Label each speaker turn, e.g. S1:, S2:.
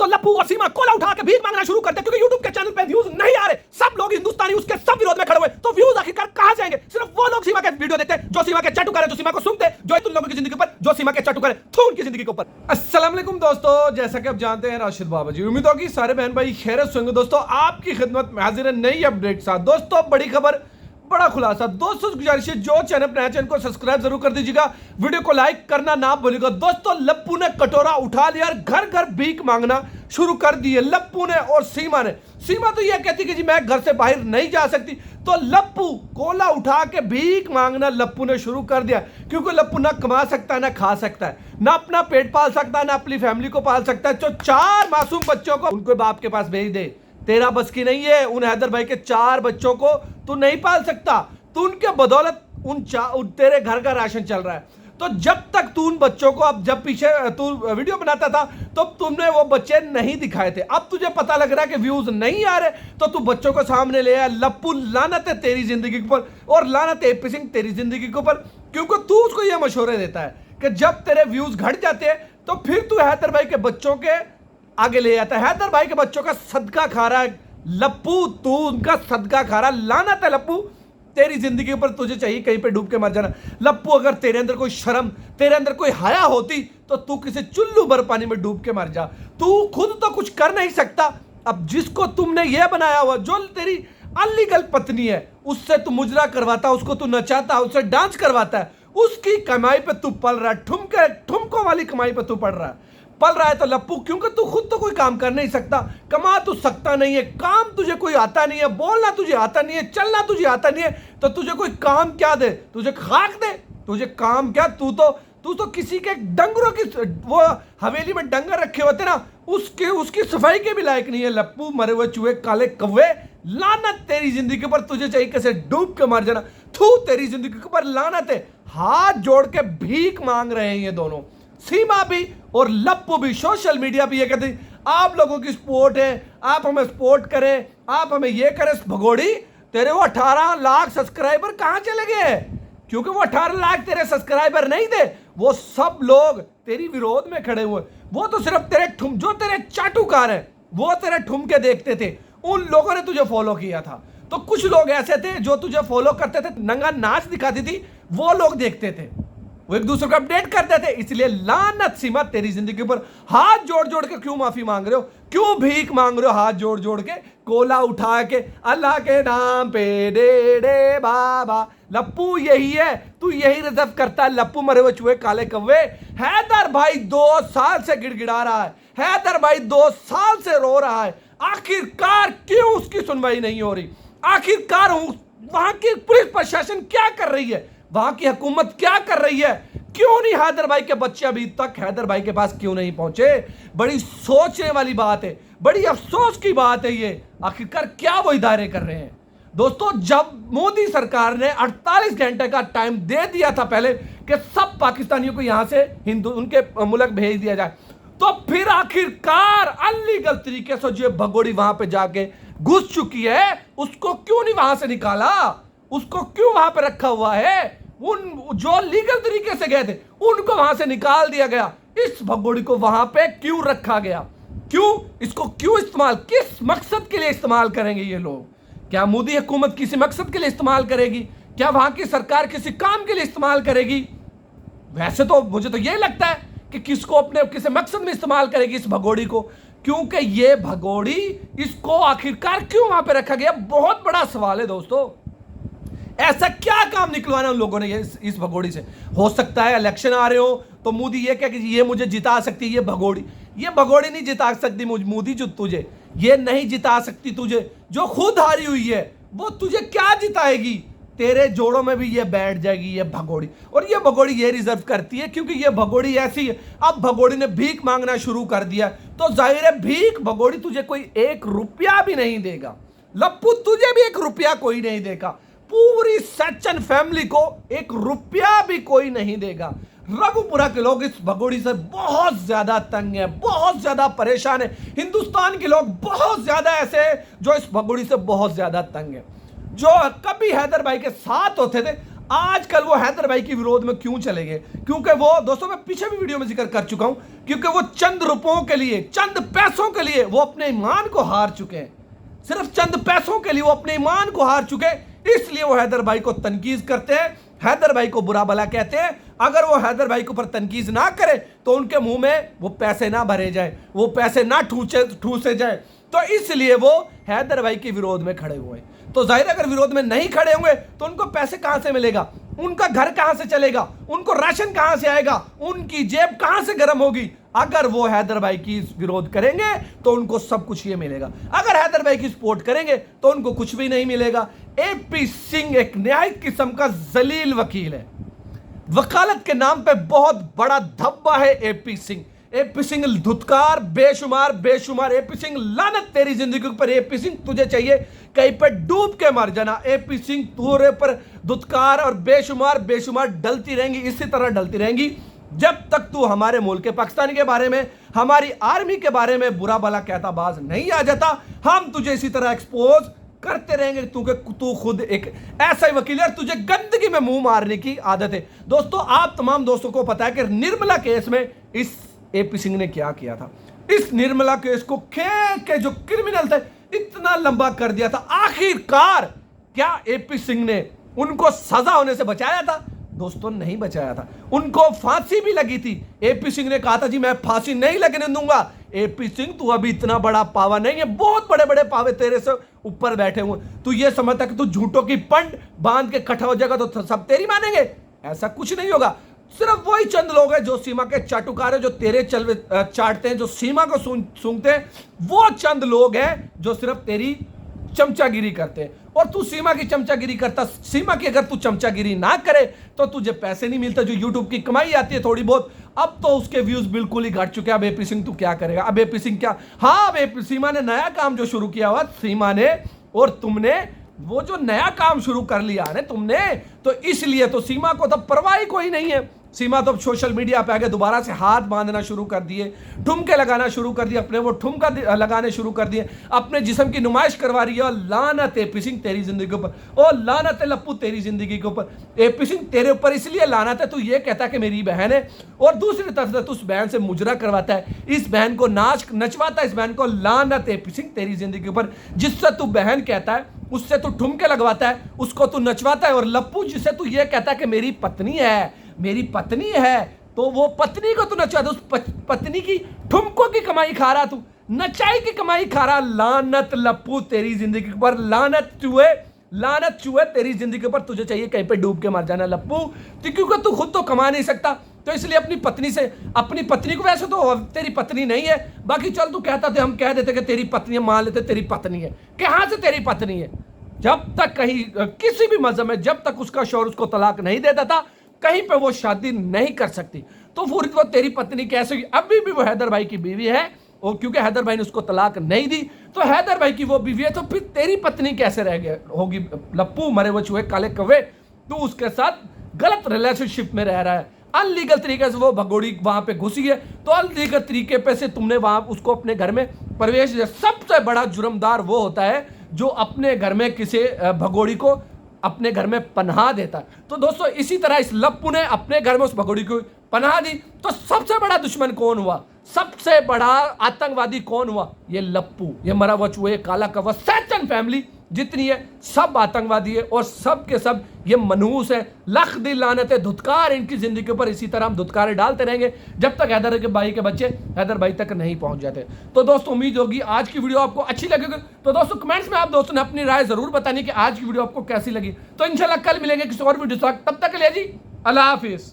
S1: लप्पू और सीमा कोला उठा के भीख मांगना शुरू करते क्योंकि यूट्यूब के चैनल पे व्यूज नहीं आ रहे। सब लोग हिंदुस्तानी उसके सब विरोध में खड़े हुए, तो व्यूज आखिरकार कहां जाएंगे? सिर्फ वो लोग सीमा के वीडियो देखते हैं जो सीमा के चटू करे, जो सीमा को सुनते, जो तुम लोगों की जिंदगी पर जो सीमा के चटू करे, तो उनकी जिंदगी के ऊपर। अस्सलाम वालेकुम दोस्तों, जैसा कि आप जानते हैं राशिद बाबा जी, उम्मीद होगी सारे बहन भाई खैरियत से होंगे। दोस्तों आपकी खिदमत में हाजिर है नई अपडेट साथ। दोस्तों बड़ी खबर, बड़ा खुलासा। दोस्तों गुजारिश है जो नया चैनल को सब्सक्राइब जरूर कर दीजिएगा, वीडियो को लाइक करना ना भूलिएगा। दोस्तों लप्पू ने कटोरा उठा लिया और घर घर भीख मांगना शुरू कर दिए लप्पू ने और सीमा ने। सीमा तो यह कहती कि जी मैं घर से बाहर नहीं जा सकती, तो लप्पू कोला उठा के भीख मांगना लप्पू ने शुरू कर दिया, क्योंकि लप्पू ना कमा सकता है ना खा सकता है, ना अपना पेट पाल सकता है ना अपनी फैमिली को पाल सकता है। तो 4 मासूम बच्चों को उनके बाप के पास भेज दे, तेरा बस की नहीं है। उन हैदर भाई के 4 बच्चों को तू नहीं पाल सकता, तो उनके बदौलत तेरे घर का राशन चल रहा है। तो जब तक तू उन बच्चों को, अब जब पीछे तू वीडियो बनाता था तो तुमने वो बच्चे नहीं दिखाए थे, अब तुझे पता लग रहा है कि व्यूज नहीं आ रहे, तो तू बच्चों को सामने ले आया। लप्पू लानत है तेरी जिंदगी के ऊपर और लानत है एपी सिंह तेरी जिंदगी के ऊपर, क्योंकि तू उसको ये मशवरे देता है कि जब तेरे व्यूज घट जाते हैं तो फिर तू हैदर भाई के बच्चों के आगे ले जाता है। हैदर भाई के बच्चों का सदका खा रहा है लप्पू, तू उनका सदका खा रहा। लानत है लप्पू तेरी जिंदगी पर, तुझे चाहिए कहीं पे डूब के मर जाना। लप्पू अगर तेरे अंदर कोई शर्म, तेरे अंदर कोई हया होती तो तू किसी चुल्लू भर पानी में डूब के मर जा। तू खुद तो कुछ कर नहीं सकता, अब जिसको तुमने ये बनाया हुआ, जो तेरी अनलीगल पत्नी है, उससे तू मुजरा करवाता, उसको तू नचाता, उससे डांस करवाता है, उसकी कमाई पे तू पल रहा है, ठुमकों वाली कमाई पे तू पल रहा है। तो लप्पू क्योंकि तू खुद तो कोई काम कर नहीं सकता, कमा तू सकता नहीं है, काम तुझे कोई आता नहीं है, बोलना तुझे आता नहीं है, चलना तुझे आता नहीं है, तो तुझे कोई काम क्या दे? तुझे खाक दे? तुझे काम क्या? तू तो किसी के डंगरों की, वो हवेली में डंगर रखे होते ना, उसकी सफाई के भी लायक नहीं है लप्पू। मरे हुए चूहे, काले कौवे, लानत तेरी जिंदगी पर, तुझे चाहिए कैसे डूब के मर जाना। थू तेरी जिंदगी पर लानत है। हाथ जोड़ के भीख मांग रहे हैं ये दोनों, सीमा भी और लप्पू भी। सोशल मीडिया भी ये कहते हैं आप लोगों की सपोर्ट है, आप हमें सपोर्ट करें, आप हमें ये करें। भगोड़ी तेरे वो 18 लाख सब्सक्राइबर कहां चले गए? क्योंकि वो 18 लाख तेरे सब्सक्राइबर नहीं थे, वो सब लोग तेरी विरोध में खड़े हुए। वो तो सिर्फ तेरे चाटुकार है, वो तेरे ठुमके देखते थे, उन लोगों ने तुझे फॉलो किया था। तो कुछ लोग ऐसे थे जो तुझे फॉलो करते थे, नंगा नाच दिखाती थी, वो लोग देखते थे, वो एक दूसरे को अपडेट करते थे। इसलिए लानत सीमा तेरी जिंदगी पर। हाथ जोड़ जोड़ के क्यों माफी मांग रहे हो? क्यों भीख मांग रहे हो हाथ जोड़ जोड़ के, कोला उठा के अल्लाह के नाम पे दे दे बाबा? लप्पू यही है, तू यही रिजर्व करता है लप्पू। मरे हुए चूहे, काले कौवे। हैदर भाई 2 साल से गिड़गिड़ा रहा है, हैदर भाई 2 साल से रो रहा है। आखिरकार क्यों उसकी सुनवाई नहीं हो रही? आखिरकार वहां की पुलिस प्रशासन क्या कर रही है? वहां की हुकूमत क्या कर रही है? क्यों नहीं हैदर भाई के बच्चे अभी तक हैदर भाई के पास क्यों नहीं पहुंचे? बड़ी सोचने वाली बात है, बड़ी अफसोस की बात है ये। आखिरकार क्या वो इदारे कर रहे हैं? दोस्तों जब मोदी सरकार ने 48 घंटे का टाइम दे दिया था पहले कि सब पाकिस्तानियों को यहां से हिंदू उनके मुल्क भेज दिया जाए, तो फिर आखिरकार अनलीगल तरीके से जो भगोड़ी वहां पे जाके घुस चुकी है, उसको क्यों नहीं वहां से निकाला? उसको क्यों वहां पे रखा हुआ है? उन जो लीगल तरीके से गए थे उनको वहां से निकाल दिया गया, इस भगोड़ी को वहां पे क्यों रखा गया? क्यों इसको क्यों इस्तेमाल, किस मकसद के लिए इस्तेमाल करेंगे ये लोग? क्या मोदी हुकूमत किसी मकसद के लिए इस्तेमाल करेगी? क्या वहां की सरकार किसी काम के लिए इस्तेमाल करेगी? वैसे तो मुझे तो यही लगता है कि किसको अपने किसी मकसद में इस्तेमाल करेगी इस भगोड़ी को, क्योंकि ये भगोड़ी, इसको आखिरकार क्यों वहां पे रखा गया? बहुत बड़ा सवाल है दोस्तों। ऐसा क्या काम निकलवाना उन लोगों ने इस भगोड़ी से? हो सकता है इलेक्शन आ रहे हो तो मोदी ये क्या कि ये मुझे जिता सकती है, ये भगोड़ी नहीं जिता सकती मोदी, जो तुझे ये नहीं जिता सकती, तुझे जो खुद हारी हुई है वो तुझे क्या जिताएगी? तेरे जोड़ों में भी ये बैठ जाएगी ये भगोड़ी, और ये भगोड़ी ये रिजर्व करती है क्योंकि ये भगोड़ी ऐसी है। अब भगोड़ी ने भीख मांगना शुरू कर दिया, तो जाहिर है भीख भगोड़ी तुझे कोई 1 रुपया भी नहीं देगा। लप्पू तुझे भी 1 रुपया कोई नहीं देगा, पूरी सच्चन फैमिली को 1 रुपया भी कोई नहीं देगा। रघुपुरा के लोग इस भगोड़ी से बहुत ज्यादा तंग है, बहुत ज्यादा परेशान है। हिंदुस्तान के लोग बहुत ज्यादा ऐसे हैं जो इस भगोड़ी से बहुत ज्यादा तंग है, जो कभी हैदर भाई के साथ होते थे आजकल वो हैदर भाई के विरोध में क्यों चले गए? क्योंकि वो दोस्तों, मैं पीछे भी वीडियो में जिक्र कर चुका हूं, क्योंकि वो चंद रुपयों के लिए, चंद पैसों के लिए वो अपने ईमान को हार चुके हैं। सिर्फ चंद पैसों के लिए वो अपने ईमान को हार चुके हैं, इसलिए वो हैदर भाई को तनकीज करते हैं, हैदर भाई को बुरा भला कहते हैं। अगर वो हैदर भाई के ऊपर तनकीज ना करे तो उनके मुंह में वो पैसे ना भरे जाए, वो पैसे ना ठूसे जाए, तो इसलिए वो हैदर भाई के विरोध में खड़े हुए हैं। तो जाहिर अगर विरोध में नहीं खड़े होंगे तो उनको पैसे कहां से मिलेगा, उनका घर कहां से चलेगा, उनको राशन कहां से आएगा, उनकी जेब कहां से गर्म होगी? अगर वो हैदर भाई की विरोध करेंगे तो उनको सब कुछ ये मिलेगा, अगर हैदर भाई की सपोर्ट करेंगे तो उनको कुछ भी नहीं मिलेगा। एपी सिंह एक न्यायिक किस्म का जलील वकील है, वकालत के नाम पे बहुत बड़ा धब्बा है एपी सिंह। एपी सिंह धुतकार बेशुमार बेशुमार, एपी सिंह लानत तेरी जिंदगी पर। एपी सिंह तुझे चाहिए कहीं पे डूब के मर जाना। एपी सिंह तुरे पर धुतकार और बेशुमार बेशुमार डलती रहेंगी, इसी तरह डलती रहेंगी जब तक तू हमारे मुल्क के पाकिस्तान के बारे में, हमारी आर्मी के बारे में बुरा भला कहता बाज नहीं आ जाता। हम तुझे इसी तरह एक्सपोज करते रहेंगे, क्योंकि तू खुद एक ऐसा ही वकील है, तुझे गंदगी में मुंह मारने की आदत है। दोस्तों, आप तमाम दोस्तों को पता है कि निर्मला केस में इस एपी सिंह ने क्या किया था। इस निर्मला केस को के जो क्रिमिनल थे इतना लंबा कर दिया था। आखिरकार क्या एपी सिंह ने उनको सजा होने से बचाया था? दोस्तों, नहीं बचाया था, उनको फांसी भी लगी थी। एपी सिंह ने कहा था जी मैं फांसी नहीं लगने दूंगा। एपी सिंह तू अभी इतना बड़ा पावा नहीं है, बहुत बड़े बड़े पावे तेरे से ऊपर बैठे हुए, तू ये समझता कि तू झूठों की पंड बांध के खड़ा हो जाएगा तो सब तेरी मानेंगे? ऐसा कुछ नहीं होगा। सिर्फ वही चंद लोग हैं जो सीमा के चाटुकार है, जो तेरे चाटते हैं, जो सीमा को सूंघते हैं, वो चंद लोग हैं जो सिर्फ तेरी चमचागिरी करते हैं। और तू सीमा की चमचागिरी करता, सीमा की अगर तू चमचागिरी ना करे तो तुझे पैसे नहीं मिलते, जो यूट्यूब की कमाई आती है थोड़ी बहुत, अब तो उसके व्यूज बिल्कुल ही घट चुके हैं। अब एपी सिंह तू क्या करेगा? अब एपी सिंह क्या, हाँ, अब एपी सीमा ने नया काम जो शुरू किया हुआ, सीमा ने और तुमने वो जो नया काम शुरू कर लिया है तुमने, तो इसलिए तो सीमा को तो परवाह ही कोई नहीं है। सीमा तो अब सोशल मीडिया पे आगे दोबारा से हाथ बांधना शुरू कर दिए, ठुमके लगाना शुरू कर दिए, अपने वो ठुमका लगाने शुरू कर दिए, अपने जिस्म की नुमाइश करवा रही है। और लानत एपी सिंह तेरी जिंदगी के ऊपर, ओ लानत है लप्पू तेरी जिंदगी के ऊपर। एपी सिंह तेरे ऊपर इसलिए लानत है, तू ये कहता है कि मेरी बहन है, और दूसरी तरफ से तू उस बहन से मुजरा करवाता है, इस बहन को नचवाता है, इस बहन को। लानत एपी सिंह तेरी जिंदगी के ऊपर। जिससे तू बहन कहता है उससे तू ठुमके लगवाता है, उसको तू नचवाता है। और लप्पू जिससे तू ये कहता है कि मेरी पत्नी है, मेरी पत्नी है, तो वो पत्नी को तू नचवाता, उस पत्नी की ठुमकों की कमाई खा रहा, तू नचाई की कमाई खा रहा। लानत लप्पू तेरी जिंदगी पर, लानत चूहे तेरी जिंदगी पर। तुझे चाहिए कहीं पे डूब के मर जाना लप्पू, क्योंकि तू खुद तो कमा नहीं सकता, तो इसलिए अपनी पत्नी को, वैसे तो तेरी पत्नी नहीं है, बाकी चल तू कहता थे, हम कह देते कि तेरी पत्नी है, मान लेते तेरी पत्नी है। कहां से तेरी पत्नी है? जब तक कहीं किसी भी मजहब में जब तक उसका शौहर उसको तलाक नहीं देता था, कहीं पे वो शादी नहीं कर सकती, तो फिर वो तेरी पत्नी कैसे होगी? अभी भी वो हैदर भाई की बीवी है, और क्योंकि हैदर भाई ने उसको तलाक नहीं दी, तो हैदर भाई की वो बीवी है, तो फिर तेरी पत्नी कैसे रह गया होगी? लप्पू मरे वो चूहे काले कौवे, तू उसके साथ गलत रिलेशनशिप में रह रहा है, अनलीगल तरीके से वो भगोड़ी वहां पे घुसी है, तो अनलीगल तरीके पे से तुमने वहां उसको अपने घर में प्रवेश दिया। सबसे बड़ा जुर्मदार वो होता है जो अपने घर में किसी भगोड़ी को अपने घर में पनाह देता है। तो दोस्तों, इसी तरह इस लप्पू ने अपने घर में उस भगोड़ी को पनाह दी, तो सबसे बड़ा दुश्मन कौन हुआ? सबसे बड़ा आतंकवादी कौन हुआ? ये लप्पू, ये मरा हुआ चूहे काला कौवा। सैतन फैमिली जितनी है सब आतंकवादी है, और सब के सब ये मनहूस है। लख दिल लानत है, धुतकार इनकी जिंदगी के ऊपर। इसी तरह हम धुतकारे डालते रहेंगे जब तक हैदर के भाई के बच्चे हैदर भाई तक नहीं पहुंच जाते। तो दोस्तों, उम्मीद होगी आज की वीडियो आपको अच्छी लगेगी। तो दोस्तों, कमेंट्स में आप दोस्तों ने अपनी राय जरूर बतानी कि आज की वीडियो आपको कैसी लगी। तो इंशाल्लाह कल मिलेंगे किसी और वीडियो तक, तब तक के लिए जी अल्लाह हाफिज।